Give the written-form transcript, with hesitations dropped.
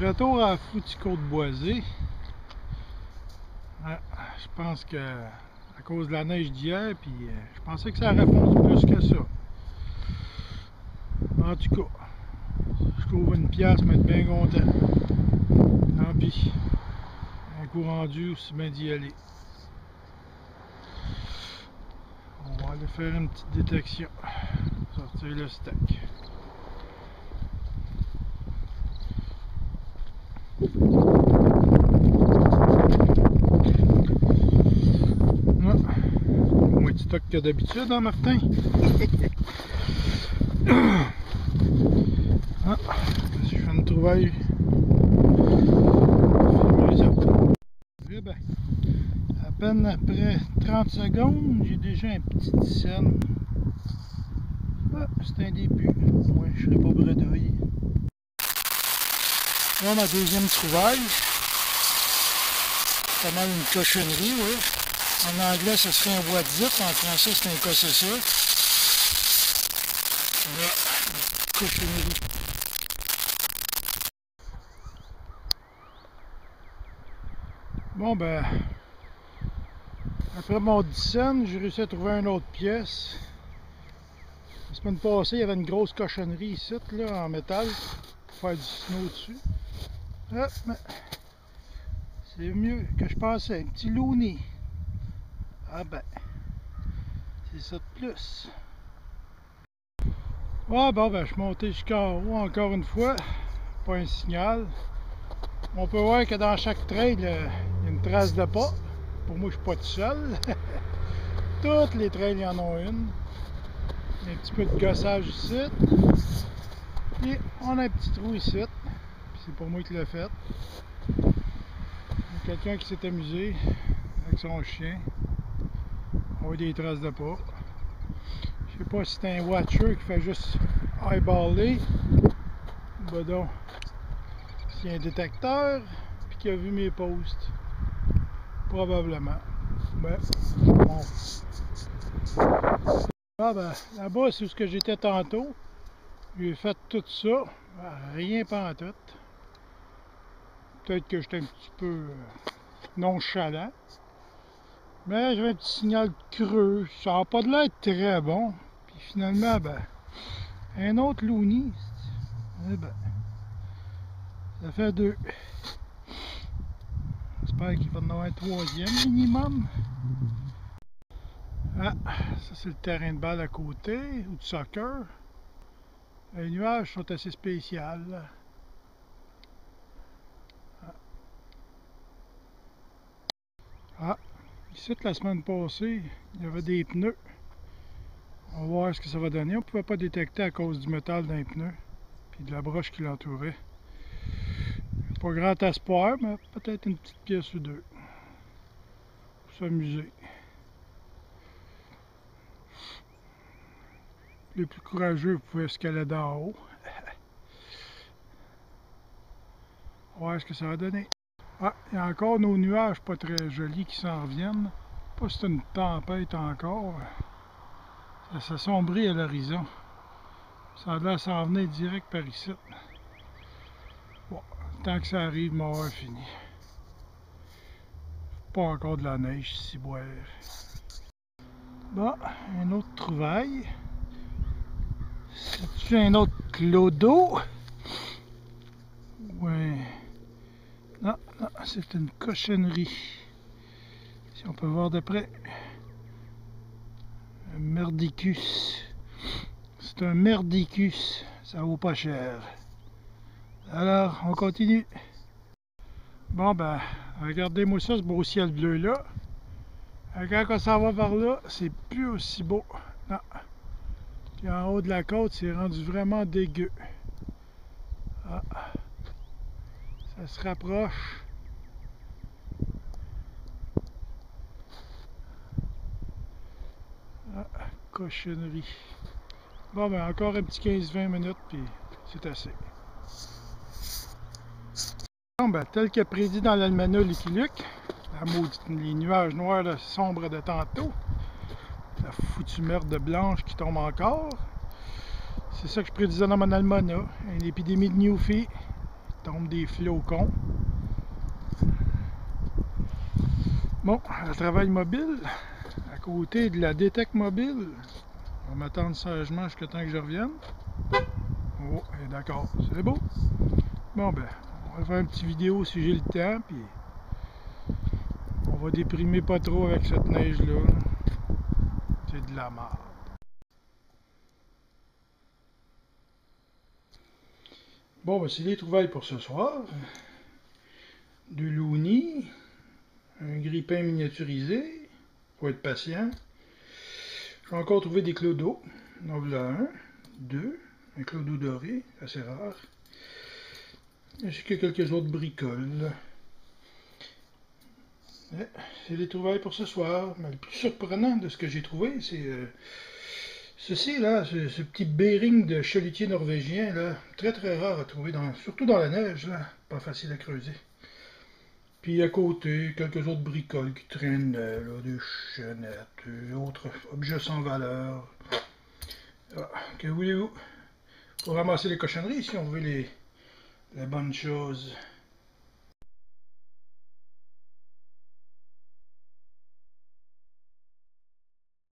Retour à la foutue Côte-Boisée. Je pense que à cause de la neige d'hier, puis je pensais que ça aurait fondu plus que ça. En tout cas, je trouve une pièce, mais être bien content. Tant pis. Un coup rendu, aussi bien d'y aller. On va aller faire une petite détection. Sortir le stock. Moins de stock que d'habitude, hein, Martin? Je fais une trouvaille. Eh ben, à peine après 30 secondes, j'ai déjà un petit scène. C'est un début. Moi, je serai pas bredouille. Là, ma deuxième trouvaille. C'est pas mal une cochonnerie, oui. En anglais, ce serait un what zip. En français, c'est un cossessa. Là, une cochonnerie. Bon, ben, après mon 10 cents, j'ai réussi à trouver une autre pièce. La semaine passée, il y avait une grosse cochonnerie ici, là, en métal, pour faire du snow dessus. Ah, mais c'est mieux que je pensais, un petit looney. Ah ben, c'est ça de plus. Ah bon, ben, je suis monté jusqu'en haut encore une fois, pas un signal. On peut voir que dans chaque trail, il y a une trace de pas. Pour moi, je suis pas tout seul. Toutes les trails, y en ont une. Il y a un petit peu de gossage ici. Et on a un petit trou ici. C'est pour moi qui l'a fait. Il y a quelqu'un qui s'est amusé avec son chien. On voit des traces de pas. Je sais pas si c'est un watcher qui fait juste eyeballer. Ben donc, s'il y a un détecteur puis qui a vu mes posts. Probablement. Ben, bon. Ah ben, là-bas, c'est où j'étais tantôt. J'ai fait tout ça. Rien pantoute. Peut-être que j'étais un petit peu nonchalant. Mais j'avais un petit signal creux. Ça n'a pas de l'air très bon. Puis finalement, ben, un autre looney. Eh ben, ça fait deux. J'espère qu'il va en avoir un troisième minimum. Ah, ça c'est le terrain de balle à côté, ou de soccer. Les nuages sont assez spéciaux. Ah, ici la semaine passée, il y avait des pneus. On va voir ce que ça va donner. On ne pouvait pas détecter à cause du métal dans les pneus, puis de la broche qui l'entourait. Pas grand espoir, mais peut-être une petite pièce ou deux. Pour s'amuser. Les plus courageux pouvaient escalader d'en haut. On va voir ce que ça va donner. Ah, il y a encore nos nuages pas très jolis qui s'en reviennent. Pas si c'est une tempête encore. Ça s'assombrit à l'horizon. Ça a l'air s'en venir direct par ici. Bon, tant que ça arrive, m'en va fini. Pas encore de la neige ici, boire. Bon, une autre trouvaille. C'est un autre clodo. Ouais. Non, non, c'est une cochonnerie. Si on peut voir de près. Un merdicus. C'est un merdicus. Ça vaut pas cher. Alors, on continue. Bon, ben, regardez-moi ça, ce beau ciel bleu là. Quand on s'en va par là, c'est plus aussi beau. Non. Puis en haut de la côte, c'est rendu vraiment dégueu. Ah. Ça se rapproche. Ah, cochonnerie. Bon, ben, encore un petit 15-20 minutes, puis c'est assez. Bon, ben, tel que prédit dans l'almanach Lucky Luke, les nuages noirs là, sombres de tantôt, la foutue merde blanche qui tombe encore. C'est ça que je prédisais dans mon almanach. Une épidémie de Newfie tombe des flocons. Bon, le travail mobile, à côté de la détecte mobile. On va m'attendre sagement jusqu'à temps que je revienne. Oh, d'accord, c'est beau. Bon ben, on va faire une petite vidéo si j'ai le temps, puis on va déprimer pas trop avec cette neige-là. C'est de la merde. Bon, ben c'est les trouvailles pour ce soir. De l'ouni, un grille-pain miniaturisé, faut être patient. J'ai encore trouvé des clodos. Donc là, un, deux, un clodo doré, assez rare. Ainsi que quelques autres bricoles. C'est les trouvailles pour ce soir. Mais le plus surprenant de ce que j'ai trouvé, c'est ceci là, ce petit bearing de chalutier norvégien là, très très rare à trouver, surtout dans la neige là, pas facile à creuser. Puis à côté, quelques autres bricoles qui traînent là, des chaînettes, autres objets sans valeur. Ah, que voulez-vous? Pour ramasser les cochonneries si on veut les bonnes choses.